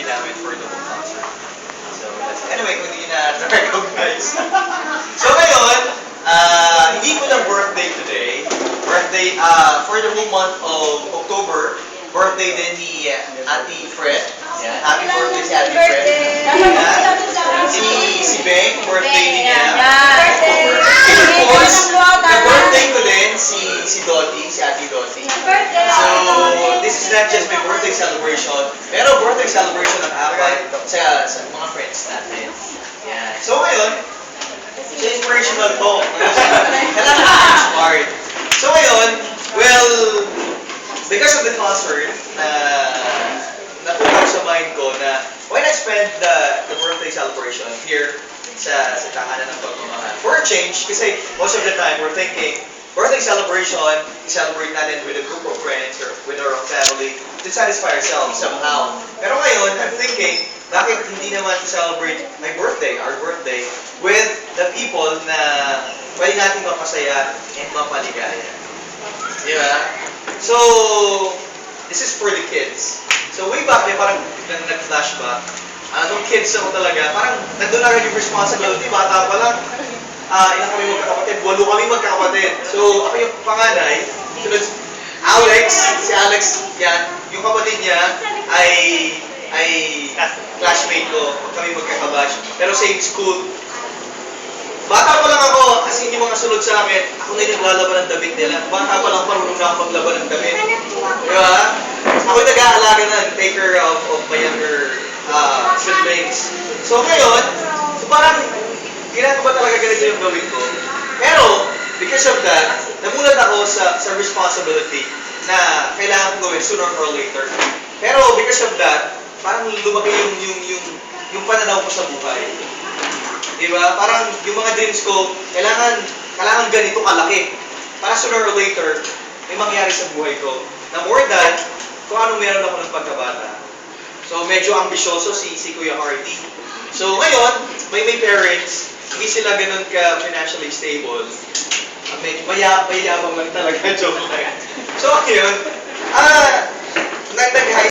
namin for the whole concert. So, anyway, kung hindi na recognize. So, ngayon, hindi ko na birthday today. Birthday, for the whole month of October, birthday din ni Ate Fred. Yeah. Happy birthday si Ate Fred. Si Beng, birthday din niya. October. Tapos, birthday ko din si Dottie, si Ate Dottie. So, this is not just my birthday celebration, pero birthday celebration ng apat sa mga friends natin. Yeah. So ngayon, so inspirational to. Kailangan inspired. So ngayon, well, because of the concert, natutok sa mind ko na why not spend the birthday celebration here sa tahanan ng pagmamahal. For a change, kasi most of the time we're thinking, birthday celebration, celebrate natin with a group of friends or with our family to satisfy ourselves somehow. Pero ngayon, I'm thinking, bakit hindi naman to celebrate my birthday, our birthday, with the people na pwede natin mapasaya and mapaligaya. Di ba? So, this is for the kids. So way back, parang nag-flashback. Nung kids ako talaga, parang nandun na rin yung responsibility, bata pa lang. Ilang kami magkakapatid? 8 kami magkakapatid. So, ako yung panganay. Sunod, si Alex, yan. Yung kapatid niya ay classmate ko. Kami magkakabatch. Pero same school. Bata pa lang ako, as in yung mga sunod sa akin, ako na yung naglalaban ng damit nila. Bata pa lang marunong na ako maglaban ng damit. Diba? Ako yung nag-aalaga na, take care of my younger siblings. So ngayon, parang, kailangan ko ba talaga ganito yung gawin ko? Pero, because of that, namulat ako sa responsibility na kailangan ko gawin sooner or later. Pero, because of that, parang lumaki yung pananaw ko sa buhay. Diba? Parang yung mga dreams ko, kailangan ganito kalaki. Para sooner or later, may mangyari sa buhay ko. Na more than, kung anong meron ako ng pagkabata. So, medyo ambisyoso si Kuya Hardy. So, ngayon, may parents, hindi sila ganun ka financially stable. Mayabang lang talaga, joke lang. So, yun. Nag-high